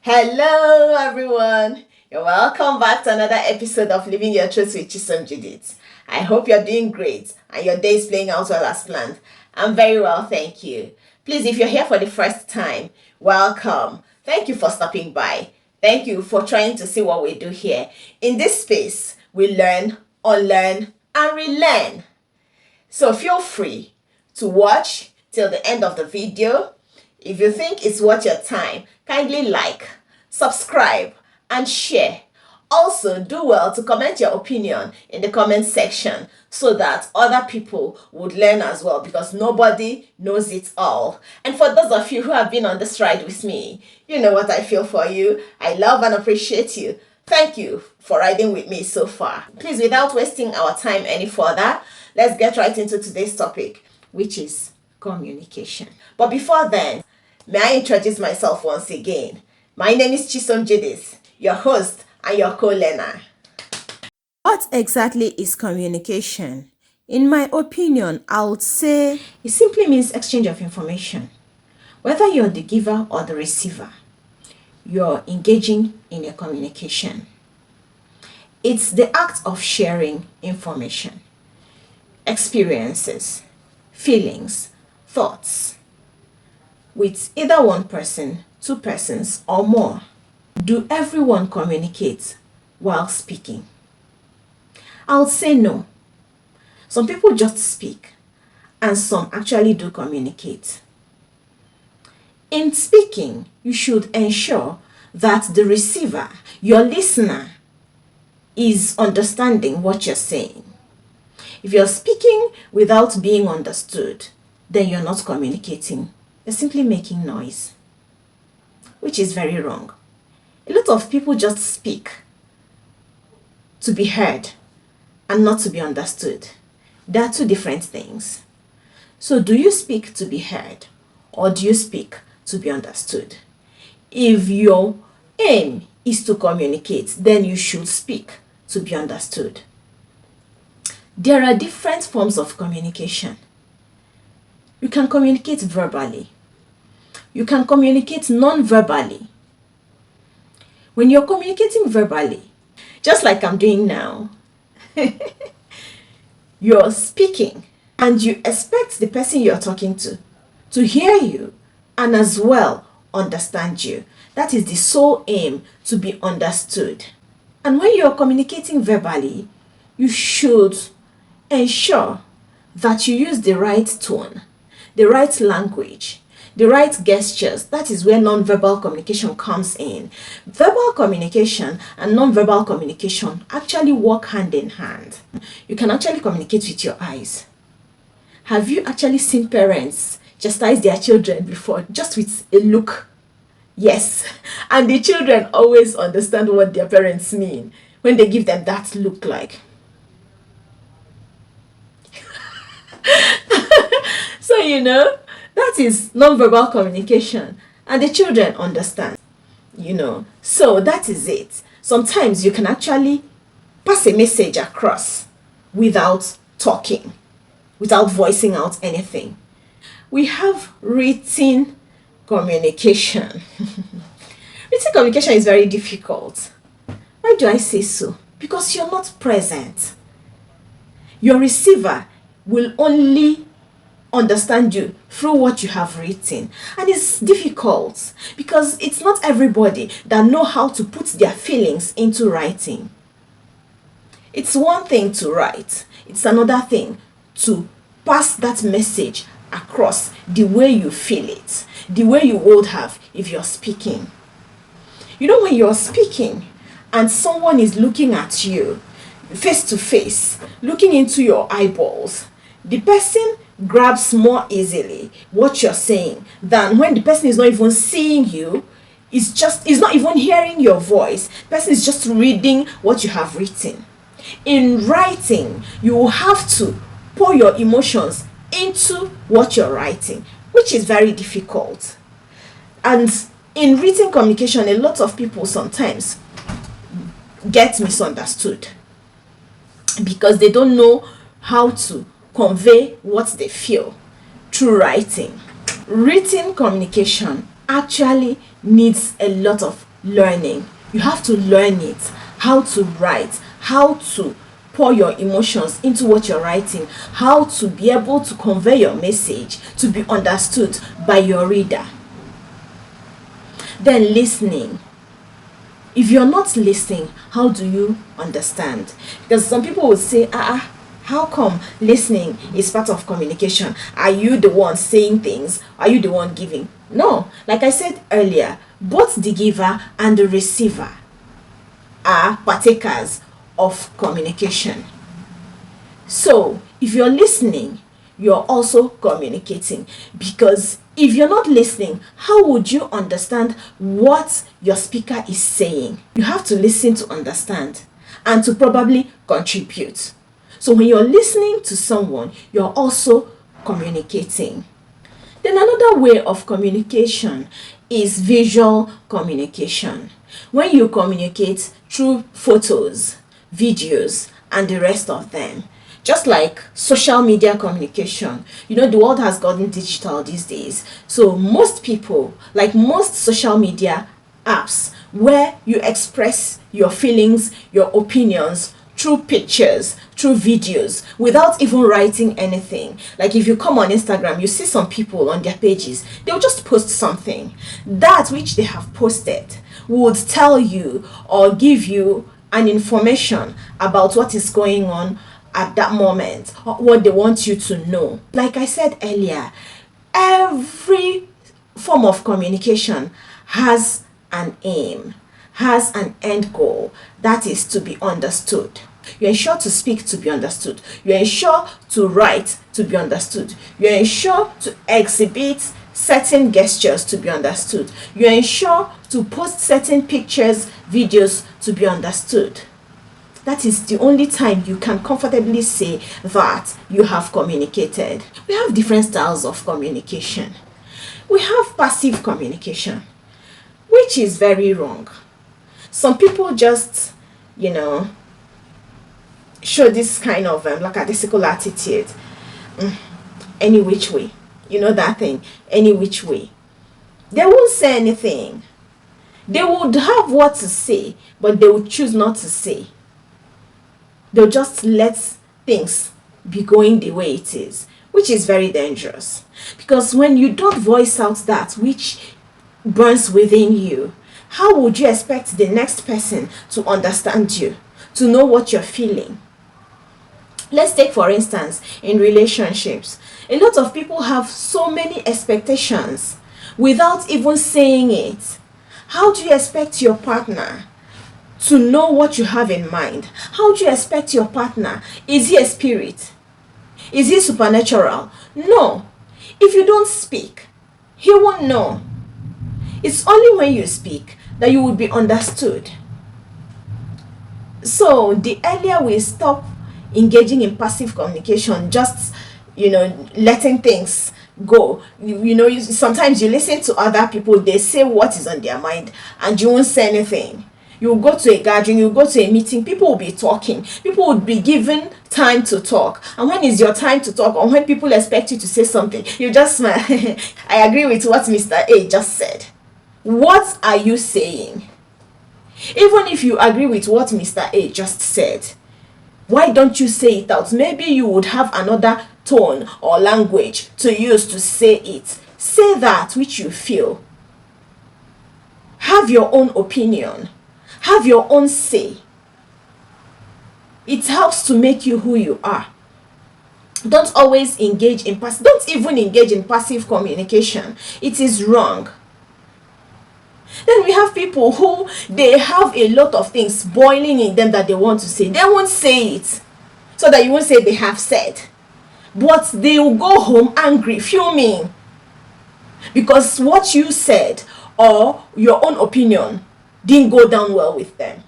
Hello, everyone. You're welcome back to another episode of Living Your Truth with Chisom Judith. I hope you're doing great and your day is playing out well as planned. I'm very well, thank you. Please, if you're here for the first time, welcome. Thank you for stopping by. Thank you for trying to see what we do here. In this space, we learn, unlearn, and relearn. So feel free to watch till the end of the video. If you think it's worth your time, kindly like, subscribe, and share. Also, do well to comment your opinion in the comment section so that other people would learn as well, because nobody knows it all. And for those of you who have been on this ride with me, you know what I feel for you. I love and appreciate you. Thank you for riding with me so far. Please, without wasting our time any further, let's get right into today's topic, which is communication. But before then, may I introduce myself once again? My name is Chisom Judith, your host and your co-learner. What exactly is communication? In my opinion, I would say it simply means exchange of information. Whether you're the giver or the receiver, you're engaging in a communication. It's the act of sharing information, experiences, feelings, thoughts with either one person, two persons, or more. Do everyone communicate while speaking? I'll say no. Some people just speak, and some actually do communicate. In speaking, you should ensure that the receiver, your listener, is understanding what you're saying. If you're speaking without being understood, then you're not communicating. You're simply making noise, which is very wrong. A lot of people just speak to be heard and not to be understood. They are two different things. So do you speak to be heard or do you speak to be understood? If your aim is to communicate, then you should speak to be understood. There are different forms of communication. You can communicate verbally. You can communicate non-verbally. When you're communicating verbally, just like I'm doing now, you're speaking and you expect the person you're talking to hear you and as well understand you. That is the sole aim, to be understood. And when you're communicating verbally, you should ensure that you use the right tone, the right language, the right gestures. That is where non-verbal communication comes in. Verbal communication and non-verbal communication actually work hand in hand. You can actually communicate with your eyes. Have you actually seen parents chastise their children before just with a look? Yes, and the children always understand what their parents mean when they give them that look like. So, that is non-verbal communication and the children understand, So that is it. Sometimes you can actually pass a message across without talking, without voicing out anything. We have written communication. Written communication is very difficult. Why do I say so? Because you're not present. Your receiver will only understand you through what you have written, and it's difficult because it's not everybody that know how to put their feelings into writing. It's one thing to write, it's another thing to pass that message across the way you feel it, the way you would have if you're speaking. When you're speaking and someone is looking at you face to face, looking into your eyeballs, the person grabs more easily what you're saying than when the person is not even seeing you, is not even hearing your voice. The person is just reading what you have written. In writing, you will have to pour your emotions into what you're writing, which is very difficult. And in written communication, a lot of people sometimes get misunderstood because they don't know how to convey what they feel through writing. Written communication actually needs a lot of learning. You have to learn it, how to write, how to pour your emotions into what you're writing, how to be able to convey your message to be understood by your reader. Then listening. If you're not listening, how do you understand? Because some people would say, how come listening is part of communication? Are you the one saying things? Are you the one giving? No, like I said earlier, both the giver and the receiver are partakers of communication. So if you're listening, you're also communicating. Because if you're not listening, how would you understand what your speaker is saying? You have to listen to understand and to probably contribute. So when you're listening to someone, you're also communicating. Then another way of communication is visual communication. When you communicate through photos, videos, and the rest of them. Just like social media communication, the world has gotten digital these days. So most people, like most social media apps, where you express your feelings, your opinions through pictures, through videos, without even writing anything. Like if you come on Instagram, you see some people on their pages, they'll just post something. That which they have posted would tell you or give you an information about what is going on at that moment, or what they want you to know. Like I said earlier, every form of communication has an aim, has an end goal, that is to be understood. You ensure to speak to be understood. You ensure to write to be understood. You ensure to exhibit certain gestures to be understood. You ensure to post certain pictures, videos to be understood. That is the only time you can comfortably say that you have communicated. We have different styles of communication. We have passive communication, which is very wrong. Some people just, show this kind of lackadaisical attitude. Any which way. You know that thing, any which way. They won't say anything. They would have what to say, but they would choose not to say. They'll just let things be going the way it is, which is very dangerous. Because when you don't voice out that which burns within you, how would you expect the next person to understand you, to know what you're feeling? Let's take, for instance, in relationships. A lot of people have so many expectations without even saying it. How do you expect your partner to know what you have in mind? How do you expect your partner? Is he a spirit? Is he supernatural? No. If you don't speak, he won't know. It's only when you speak that you will be understood. So the earlier we stop engaging in passive communication, just letting things go. Sometimes you listen to other people, they say what is on their mind and you won't say anything. You go to a gathering, you go to a meeting, people will be talking, people would be given time to talk. And when is your time to talk, or when people expect you to say something, you just smile. I agree with what Mr. A just said. What are you saying? Even if you agree with what Mr. A just said, why don't you say it out? Maybe you would have another tone or language to use to say it. Say that which you feel. Have your own opinion. Have your own say. It helps to make you who you are. Don't always engage in don't even engage in passive communication. It is wrong. Then we have people who, they have a lot of things boiling in them that they want to say. They won't say it, so that you won't say they have said. But they will go home angry, fuming, because what you said or your own opinion didn't go down well with them.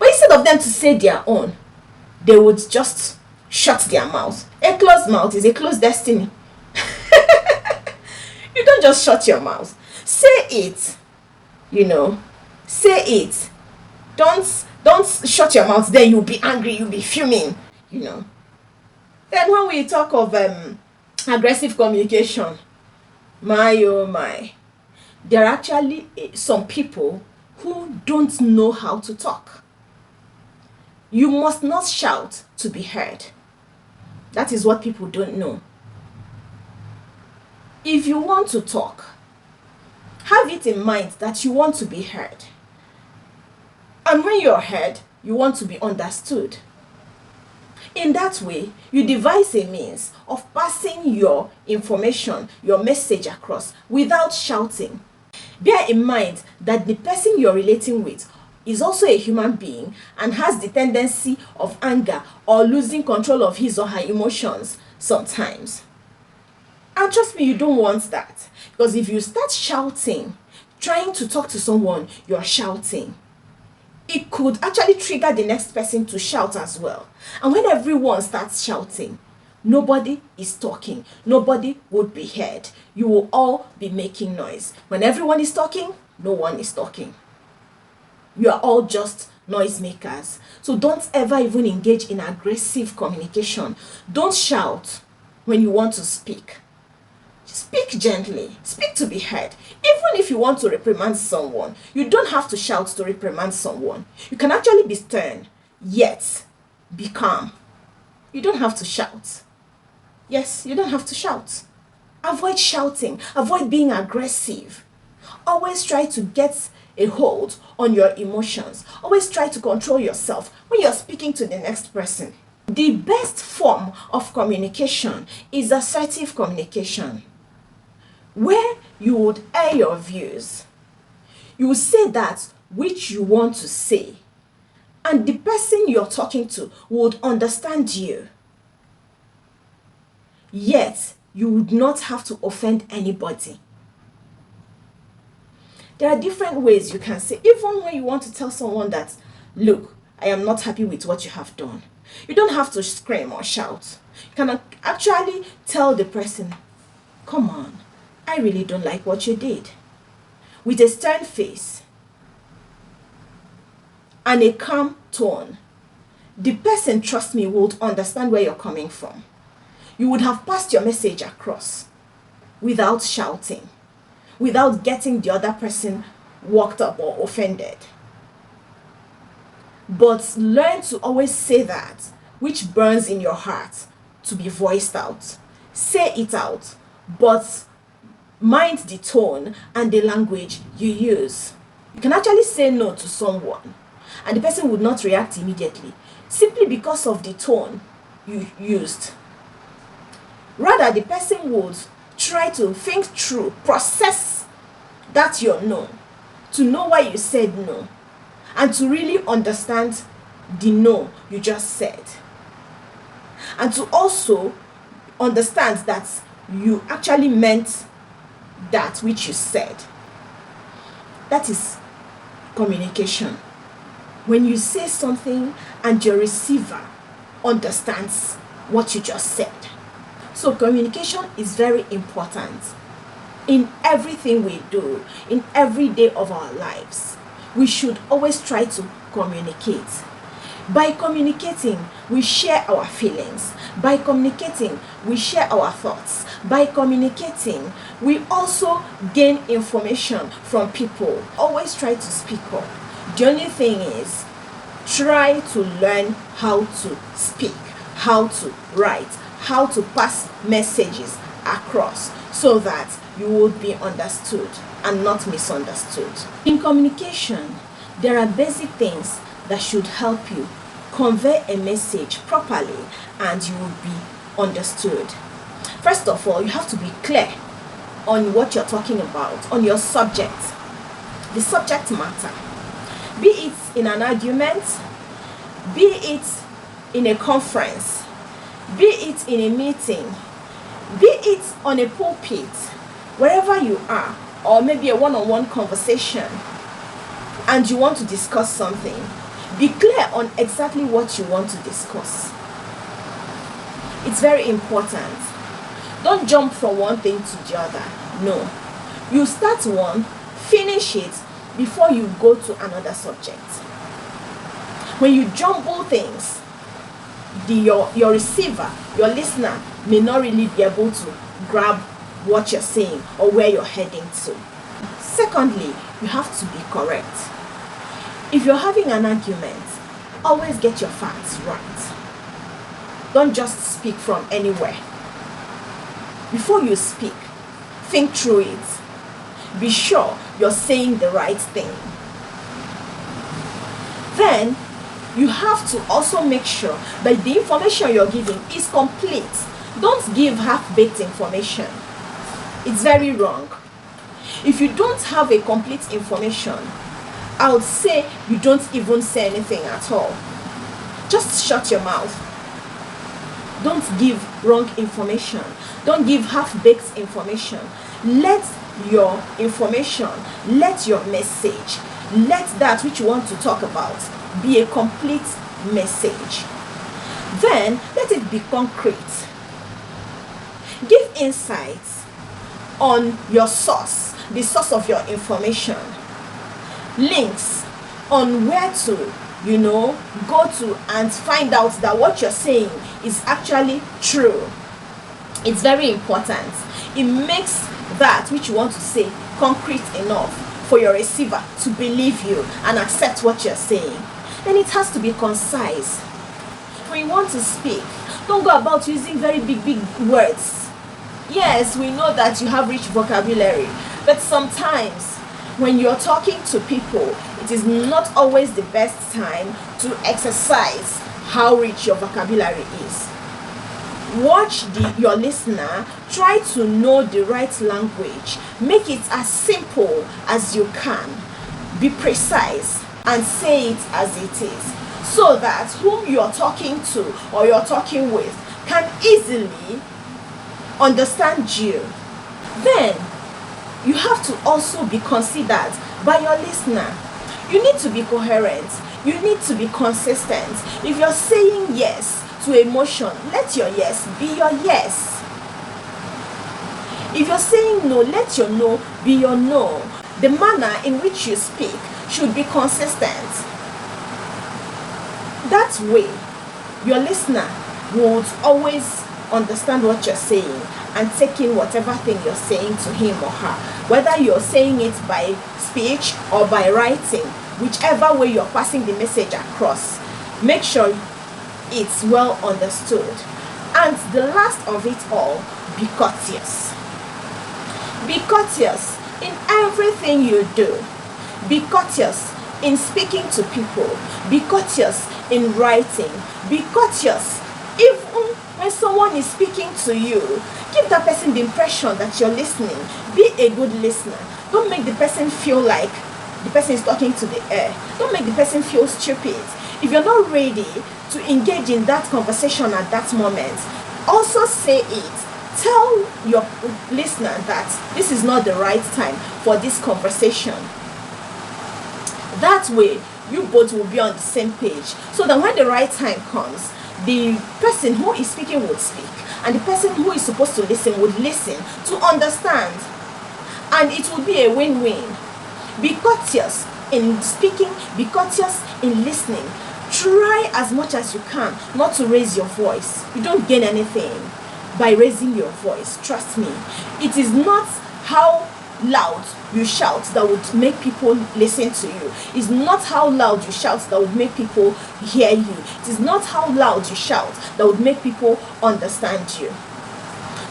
But instead of them to say their own, they would just shut their mouth. A closed mouth is a closed destiny. You don't just shut your mouth. Say it. Say it. Don't shut your mouth, then you'll be angry, you'll be fuming. Then when we talk of aggressive communication, my oh my, there are actually some people who don't know how to talk. You must not shout to be heard. That is what people don't know. If you want to talk, have it in mind that you want to be heard. And when you're heard, you want to be understood. In that way, you devise a means of passing your information, your message across without shouting. Bear in mind that the person you're relating with is also a human being and has the tendency of anger or losing control of his or her emotions sometimes. And trust me, you don't want that. Because if you start shouting, trying to talk to someone, you're shouting, it could actually trigger the next person to shout as well. And when everyone starts shouting, nobody is talking. Nobody would be heard. You will all be making noise. When everyone is talking, no one is talking. You are all just noisemakers. So don't ever even engage in aggressive communication. Don't shout when you want to speak. Speak gently. Speak to be heard. Even if you want to reprimand someone, you don't have to shout to reprimand someone. You can actually be stern, yet be calm. You don't have to shout. Yes, you don't have to shout. Avoid shouting. Avoid being aggressive. Always try to get a hold on your emotions. Always try to control yourself when you're speaking to the next person. The best form of communication is assertive communication, where you would air your views. You will say that which you want to say, and the person you're talking to would understand you. Yet, you would not have to offend anybody. There are different ways you can say, even when you want to tell someone that, look, I am not happy with what you have done. You don't have to scream or shout. You can actually tell the person, come on, I really don't like what you did. With a stern face and a calm tone, the person, trust me, would understand where you're coming from. You would have passed your message across without shouting, without getting the other person worked up or offended. But learn to always say that which burns in your heart to be voiced out. Say it out, but mind the tone and the language you use. You can actually say no to someone and the person would not react immediately simply because of the tone you used. Rather, the person would try to think through, process that your no, to know why you said no, and to really understand the no you just said. And to also understand that you actually meant that which you said. That is communication. When you say something and your receiver understands what you just said. So communication is very important in everything we do, in every day of our lives. We should always try to communicate. By communicating, we share our feelings. By communicating, we share our thoughts. By communicating, we also gain information from people. Always try to speak up. The only thing is, try to learn how to speak, how to write, how to pass messages across so that you would be understood and not misunderstood. In communication, there are basic things that should help you convey a message properly and you will be understood. First of all, you have to be clear on what you're talking about, on your subject, the subject matter. Be it in an argument, be it in a conference, be it in a meeting, be it on a pulpit, wherever you are, or maybe a one-on-one conversation, and you want to discuss something, be clear on exactly what you want to discuss. It's very important. Don't jump from one thing to the other. No. You start one, finish it before you go to another subject. When you jumble things, your receiver, your listener may not really be able to grab what you're saying or where you're heading to. Secondly, you have to be correct. If you're having an argument, always get your facts right. Don't just speak from anywhere. Before you speak, think through it. Be sure you're saying the right thing. Then, you have to also make sure that the information you're giving is complete. Don't give half-baked information. It's very wrong. If you don't have a complete information, I would say you don't even say anything at all. Just shut your mouth. Don't give wrong information. Don't give half-baked information. Let your information, let your message, let that which you want to talk about be a complete message. Then let it be concrete. Give insights on your source, the source of your information. Links on where to, go to and find out that what you're saying is actually true. It's very important. It makes that which you want to say concrete enough for your receiver to believe you and accept what you're saying. Then it has to be concise. When you want to speak, don't go about using very big words. Yes, we know that you have rich vocabulary, but sometimes when you're talking to people, it is not always the best time to exercise how rich your vocabulary is. Watch your listener, try to know the right language, make it as simple as you can, be precise and say it as it is, so that whom you're talking to or you're talking with can easily understand you. Then you have to also be considered by your listener. You need to be coherent, you need to be consistent. If you're saying yes to emotion, let your yes be your yes. If you're saying no, let your no be your no. The manner in which you speak should be consistent. That way, your listener would always understand what you're saying and take in whatever thing you're saying to him or her. Whether you're saying it by speech or by writing, whichever way you're passing the message across, make sure it's well understood. And the last of it all, be courteous. Be courteous in everything you do. Be courteous in speaking to people. Be courteous in writing. Be courteous even when someone is speaking to you. Give that person the impression that you're listening. Be a good listener. Don't make the person feel like the person is talking to the air. Don't make the person feel stupid. If you're not ready to engage in that conversation at that moment, also say it. Tell your listener that this is not the right time for this conversation. That way, you both will be on the same page, so that when the right time comes, the person who is speaking would speak, and the person who is supposed to listen would listen to understand, and it will be a win-win. Be courteous in speaking, be courteous in listening. Try as much as you can not to raise your voice. You don't gain anything by raising your voice. Trust me. It is not how loud you shout that would make people listen to you. It's not how loud you shout that would make people hear you. It is not how loud you shout that would make people understand you.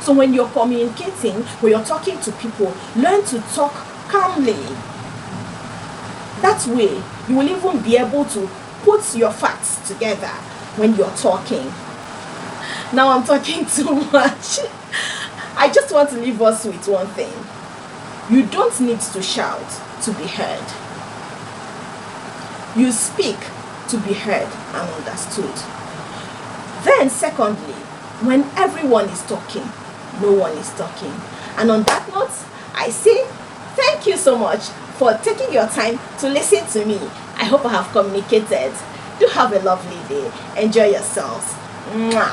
So when you're communicating, when you're talking to people, learn to talk calmly. That way, you will even be able to put your facts together when you're talking. Now I'm talking too much. I just want to leave us with one thing. You don't need to shout to be heard. You speak to be heard and understood. Then secondly, when everyone is talking, no one is talking. And on that note, I say thank you so much for taking your time to listen to me. I hope I have communicated. Do have a lovely day. Enjoy yourselves. Mwah.